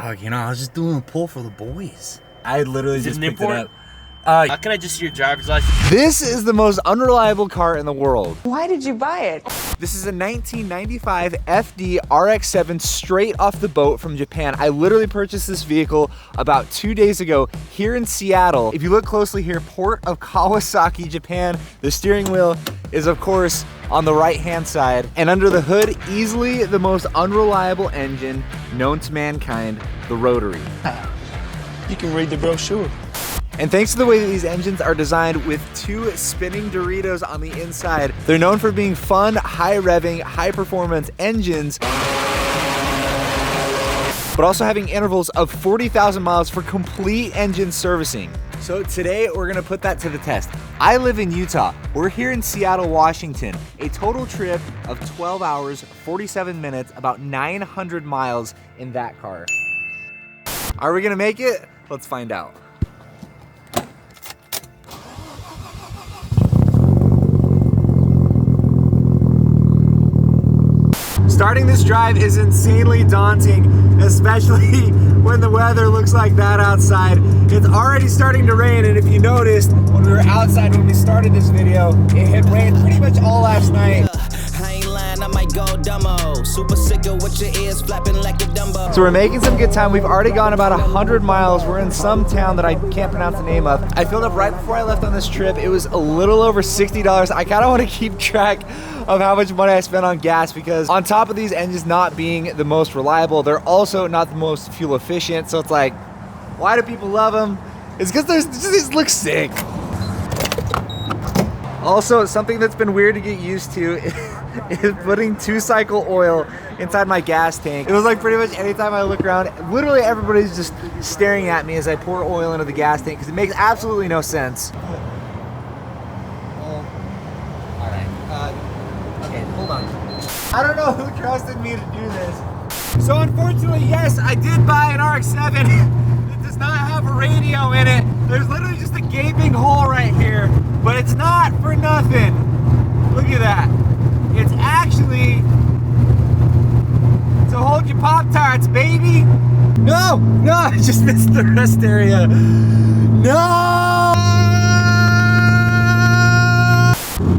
Dog, you know, I was just doing a pull for the boys. I literally just picked it up. How can I just see your driver's license? This is the most unreliable car in the world. Why did you buy it? This is a 1995 FD RX7 straight off the boat from Japan. I literally purchased this vehicle about 2 days ago here in Seattle. If you look closely here, port of Kawasaki, Japan. The steering wheel is of course on the right-hand side. And under the hood, easily the most unreliable engine known to mankind, the rotary. You can read the brochure. And thanks to the way that these engines are designed with two spinning Doritos on the inside, they're known for being fun, high revving, high performance engines, but also having intervals of 40,000 miles for complete engine servicing. So today we're gonna put that to the test. I live in Utah. We're here in Seattle, Washington. A total trip of 12 hours, 47 minutes, about 900 miles in that car. Are we gonna make it? Let's find out. Starting this drive is insanely daunting, especially when the weather looks like that outside. It's already starting to rain, and if you noticed, when we were outside when we started this video, it had rained pretty much all last night. I ain't lying, I might go dumbo. Super sick of what your ears flapping like a Dumbo. So we're making some good time. We've already gone about 100 miles. We're in some town that I can't pronounce the name of. I filled up right before I left on this trip. It was a little over $60. I kind of want to keep track of how much money I spent on gas, because on top of these engines not being the most reliable, they're also not the most fuel efficient. So it's like, why do people love them? It's because these look sick. Also, something that's been weird to get used to is putting 2-cycle oil inside my gas tank. It was like pretty much anytime I look around, literally everybody's just staring at me as I pour oil into the gas tank, because it makes absolutely no sense. Okay, hold on. I don't know who trusted me to do this. So unfortunately, yes, I did buy an RX7 that does not have a radio in it. There's literally just a gaping hole right here, but it's not for nothing. Look at that. It's actually to hold your Pop-Tarts, baby. No, I just missed the rest area. No!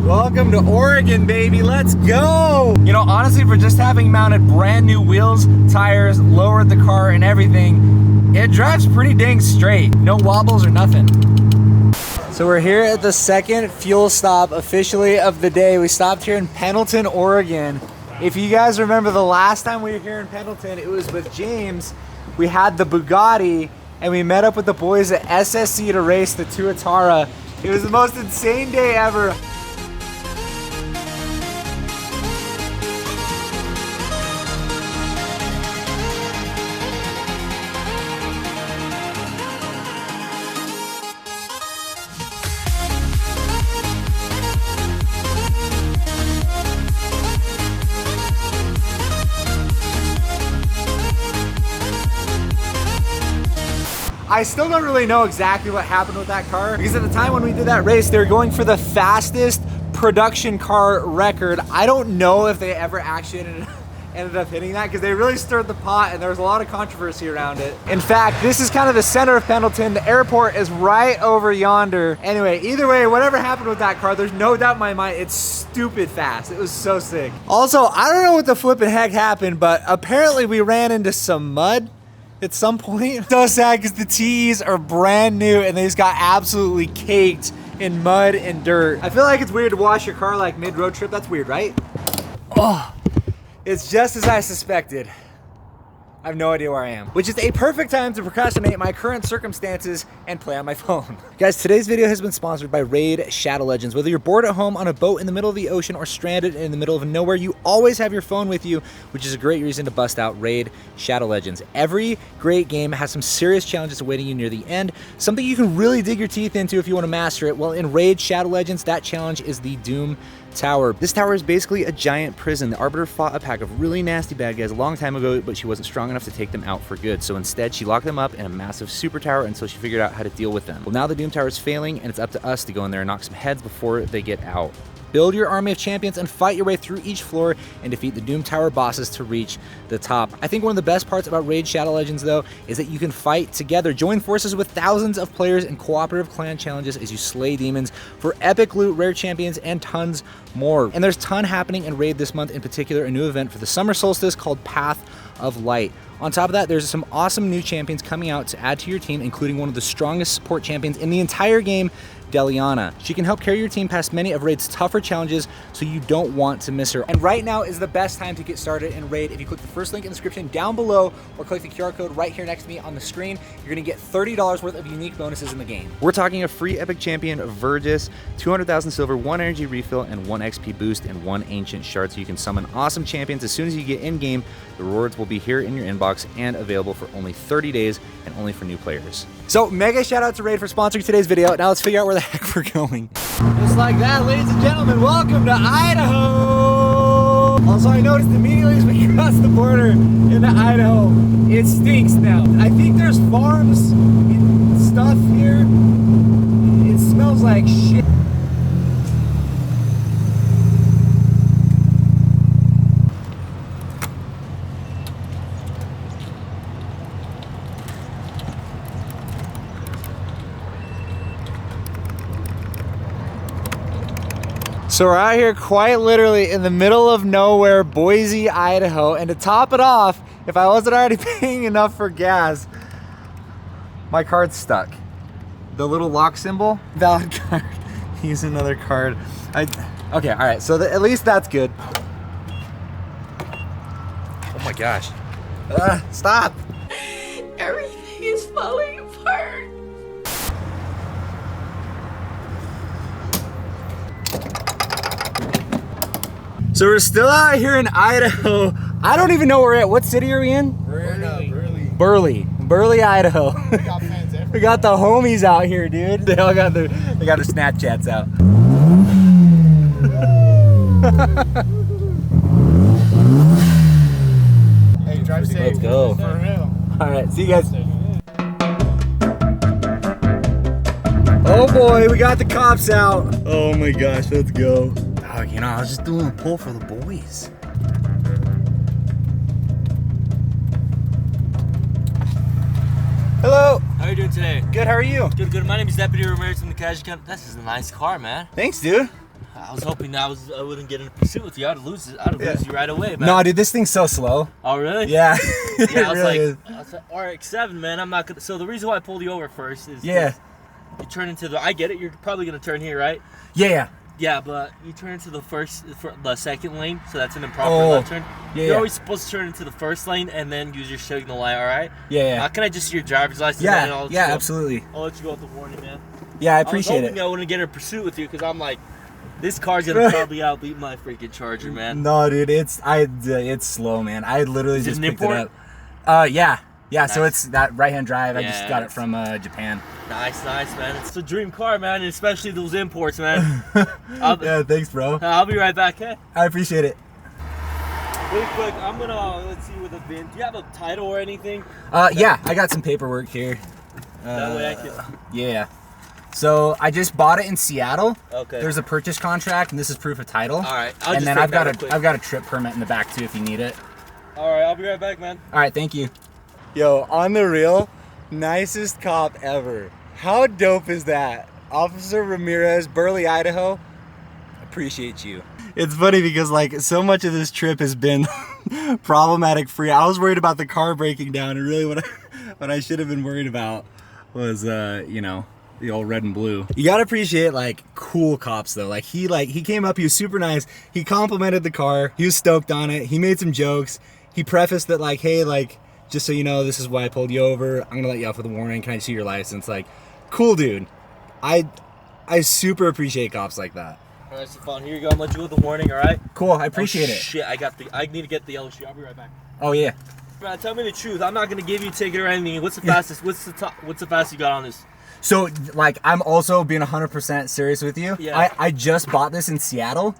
Welcome to Oregon, baby, let's go! You know, honestly, for just having mounted brand new wheels, tires, lowered the car and everything, it drives pretty dang straight. No wobbles or nothing. So we're here at the second fuel stop officially of the day. We stopped here in Pendleton, Oregon. If you guys remember the last time we were here in Pendleton, it was with James. We had the Bugatti and we met up with the boys at SSC to race the Tuatara. It was the most insane day ever. I still don't really know exactly what happened with that car, because at the time when we did that race, they were going for the fastest production car record. I don't know if they ever actually ended up hitting that, because they really stirred the pot and there was a lot of controversy around it. In fact, this is kind of the center of Pendleton. The airport is right over yonder. Anyway, either way, whatever happened with that car, there's no doubt in my mind, it's stupid fast. It was so sick. Also, I don't know what the flipping heck happened, but apparently we ran into some mud at some point. So sad, because the TEs are brand new and they just got absolutely caked in mud and dirt. I feel like it's weird to wash your car like mid-road trip. That's weird, right? Oh, it's just as I suspected. I have no idea where I am, which is a perfect time to procrastinate my current circumstances and play on my phone. Guys, today's video has been sponsored by Raid Shadow Legends. Whether you're bored at home on a boat in the middle of the ocean or stranded in the middle of nowhere, you always have your phone with you, which is a great reason to bust out Raid Shadow Legends. Every great game has some serious challenges awaiting you near the end, something you can really dig your teeth into if you want to master it. Well, in Raid Shadow Legends, that challenge is the Doom Tower. This tower is basically a giant prison. The Arbiter fought a pack of really nasty bad guys a long time ago, but she wasn't strong enough to take them out for good. So instead, she locked them up in a massive super tower until she figured out how to deal with them. Well, now the Doom Tower is failing, and it's up to us to go in there and knock some heads before they get out. Build your army of champions and fight your way through each floor and defeat the Doom Tower bosses to reach the top. I think one of the best parts about Raid Shadow Legends, though, is that you can fight together. Join forces with thousands of players in cooperative clan challenges as you slay demons for epic loot, rare champions, and tons more. And there's a ton happening in Raid this month, in particular a new event for the summer solstice called Path of Light. On top of that, there's some awesome new champions coming out to add to your team, including one of the strongest support champions in the entire game, Deliana. She can help carry your team past many of Raid's tougher challenges, so you don't want to miss her. And right now is the best time to get started in Raid. If you click the first link in the description down below or click the QR code right here next to me on the screen, you're gonna get $30 worth of unique bonuses in the game. We're talking a free epic champion, Vergis, 200,000 silver, 1 energy refill, and 1 XP boost, and 1 ancient shard, so you can summon awesome champions as soon as you get in game. The rewards will be here in your inbox and available for only 30 days and only for new players. So mega shout out to Raid for sponsoring today's video. Now let's figure out where the heck we're going. Just like that, ladies and gentlemen, welcome to Idaho. Also, I noticed immediately as we crossed the border into Idaho, it stinks now. I think there's farms and stuff here. It smells like shit. So we're out here quite literally in the middle of nowhere, Boise, Idaho. And to top it off, if I wasn't already paying enough for gas, my card's stuck. The little lock symbol, valid card. Use another card. Okay, all right, so at least that's good. Oh my gosh. Stop. Everything is falling apart. So we're still out here in Idaho. I don't even know where we're at. What city are we in? Burley, Idaho. We got fans everywhere. We got the homies out here, dude. They all got their Snapchats out. Hey, drive safe. Let's go. For real. All right, see you guys. Oh boy, we got the cops out. Oh my gosh, let's go. Oh, you know, I was just doing a pull for the boys. Hello. How are you doing today? Good, how are you? Good, good. My name is Deputy Ramirez from the Casualty Camp. This is a nice car, man. Thanks, dude. I was hoping I wouldn't get in a pursuit with you. I'd lose you right away, man. No, dude, this thing's so slow. Oh, really? Yeah. Yeah, I was really is. like RX7, man. I'm not gonna. So the reason why I pulled you over first is Yeah. you turn into the. I get it. You're probably gonna turn here, right? Yeah. Yeah, but you turn into the second lane, so that's an improper left turn. Yeah, You're yeah. always supposed to turn into the first lane and then use your signal light, all right? Yeah. Can I just see your driver's license? Yeah, and I'll yeah, absolutely. I'll let you go with the warning, man. Yeah, I appreciate I was hoping I wouldn't get in a pursuit with you because I'm like, this car's gonna probably outbeat my freaking Charger, man. No, dude, it's slow, man. I literally just picked import? it up. Yeah. Nice. So it's that right-hand drive. I Yeah, just got it from Japan. Nice, man. It's a dream car, man, and especially those imports, man. Yeah, thanks, bro. I'll be right back, okay? I appreciate it. Really quick, I'm gonna, let's see with the VIN. Do you have a title or anything? Yeah, I got some paperwork here. That way I can... Yeah. So I just bought it in Seattle. Okay. There's a purchase contract, and this is proof of title. All right. And then I've got a trip permit in the back too if you need it. All right, I'll be right back, man. All right, thank you. Yo, on the real, nicest cop ever. How dope is that? Officer Ramirez, Burley, Idaho. Appreciate you. It's funny because like so much of this trip has been problematic free. I was worried about the car breaking down, and really what I should have been worried about was you know, the old red and blue. You gotta appreciate like cool cops though. Like he came up, he was super nice. He complimented the car. He was stoked on it. He made some jokes. He prefaced that like, hey, like, just so you know, this is why I pulled you over. I'm gonna let you off with a warning. Can I see your license? Like, cool dude. I super appreciate cops like that. All right, so fun. Here you go. I'm gonna let you with the warning. All right. Cool. I appreciate it. Shit, I need to get the yellow sheet. I'll be right back. Oh yeah. Bro, tell me the truth. I'm not gonna give you a ticket or anything. What's the fastest? What's the fastest you got on this? So like, I'm also being 100% serious with you. Yeah. I just bought this in Seattle.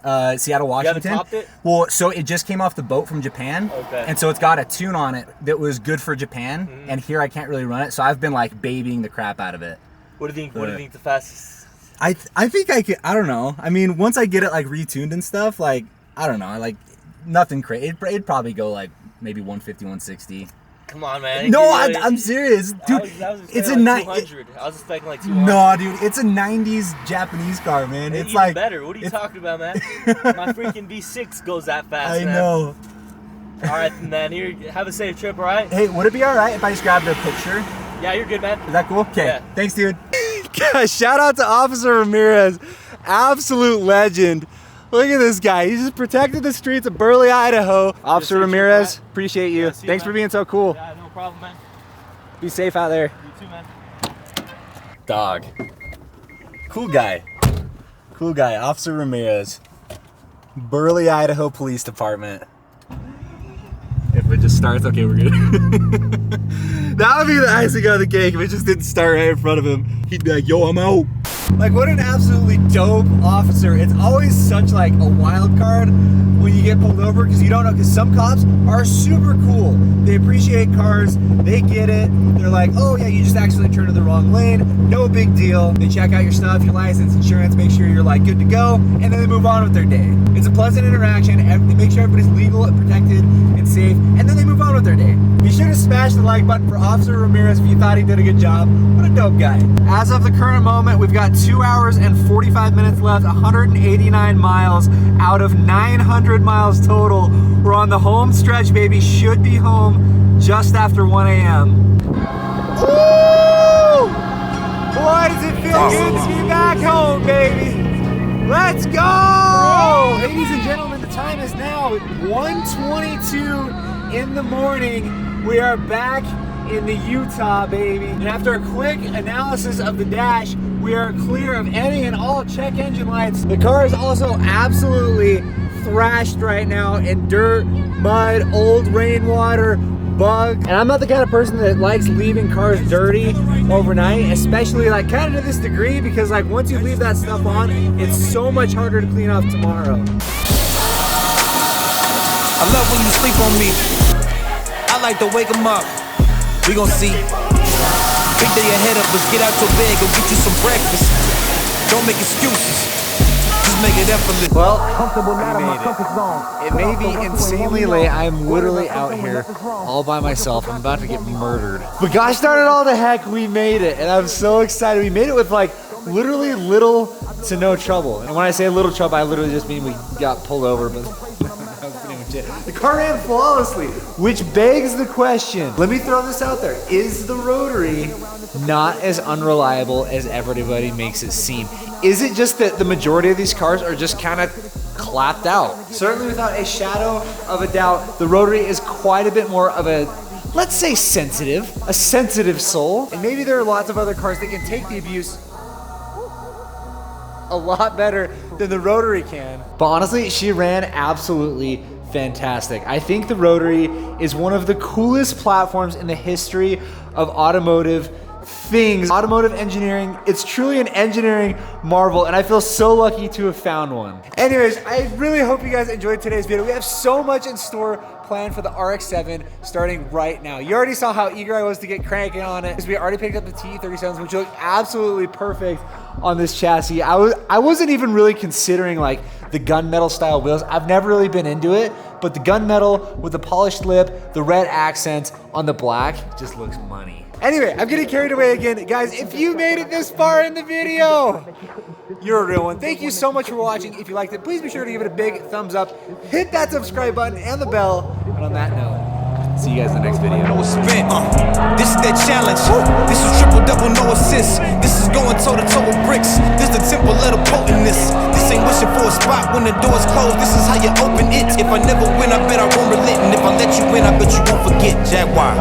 Seattle, You Washington. haven't topped it? Well, so it just came off the boat from Japan. Okay. And so it's got a tune on it that was good for Japan, and here I can't really run it. So I've been like babying the crap out of it. What do you think? What do you think the fastest? I think I could. I don't know. I mean, once I get it like retuned and stuff, like I don't know, like nothing crazy. It'd probably go like maybe 150, 160. Come on, man. No, I'm serious, dude. It's a like 200. I was expecting like 200. No, dude, it's a 90s Japanese car, man. It's even like better. What are you talking about, man? My freaking V6 goes that fast. I know. All right, man. Here, have a safe trip. All right. Hey, would it be all right if I just grabbed a picture? Yeah, you're good, man. Is that cool? Okay. Yeah. Thanks, dude. Guys, shout out to Officer Ramirez, absolute legend. Look at this guy. He's just protected the streets of Burley, Idaho. Officer Ramirez, appreciate you. Thanks for being so cool. Yeah, no problem, man. Be safe out there. You too, man. Dog. Cool guy. Cool guy. Officer Ramirez. Burley, Idaho Police Department. If it just starts, okay, we're good. That would be the icing on the cake if it just didn't start right in front of him. He'd be like, yo, I'm out. Like, what an absolutely dope officer. It's always such like a wild card when you get pulled over because you don't know, because some cops are super cool. They appreciate cars, they get it. They're like, oh yeah, you just accidentally turned in the wrong lane, no big deal. They check out your stuff, your license, insurance, make sure you're like good to go, and then they move on with their day. It's a pleasant interaction, they make sure everybody's legal and protected and safe, and then they move on with their day. Be sure to smash the like button for Officer Ramirez if you thought he did a good job. What a dope guy. As of the current moment, we've got 2 hours and 45 minutes left, 189 miles out of 900 miles total. We're on the home stretch, baby. Should be home just after 1 a.m. Woo! Boy, does it feel good to be back home, baby. Let's go! Ladies and gentlemen, the time is now 1:22 in the morning. We are back in the Utah, baby. And after a quick analysis of the dash, we are clear of any and all check engine lights. The car is also absolutely thrashed right now in dirt, mud, old rainwater, bug. And I'm not the kind of person that likes leaving cars dirty overnight, especially like kind of to this degree, because like once you leave that stuff on, it's so much harder to clean off tomorrow. I love when you sleep on me. I like to wake 'em up. We gon' see. Big day ahead of us. Get out your bed, go get you some breakfast. Don't make excuses. Just make it effortless. Well, it may be insanely late. I'm literally out here all by myself. I'm about to get murdered. But gosh darn it all to heck, we made it. And I'm so excited. We made it with like literally little to no trouble. And when I say little trouble, I literally just mean we got pulled over, but the car ran flawlessly, which begs the question. Let me throw this out there. Is the rotary not as unreliable as everybody makes it seem? Is it just that the majority of these cars are just kind of clapped out? Certainly without a shadow of a doubt, the rotary is quite a bit more of a, let's say a sensitive soul. And maybe there are lots of other cars that can take the abuse a lot better than the rotary can. But honestly, she ran absolutely fantastic. I think the rotary is one of the coolest platforms in the history of automotive things. Automotive engineering, it's truly an engineering marvel, and I feel so lucky to have found one. Anyways, I really hope you guys enjoyed today's video. We have so much in store planned for the RX7 starting right now. You already saw how eager I was to get cranking on it, because we already picked up the TE37s, which look absolutely perfect on this chassis. I wasn't even really considering like the gunmetal style wheels. I've never really been into it, but the gunmetal with the polished lip, the red accents on the black just looks money. Anyway, I'm getting carried away again. Guys, if you made it this far in the video, you're a real one. Thank you so much for watching. If you liked it, please be sure to give it a big thumbs up. Hit that subscribe button and the bell. And on that note, see you guys in the next video. This is that challenge. This is triple double, no assists. This is going toe to toe with bricks. This the temple of the potentness. This ain't wishing for a spot when the door's closed. This is how you open it. If I never win, I bet I won't relent. And if I let you win, I bet you won't forget. Jaguar.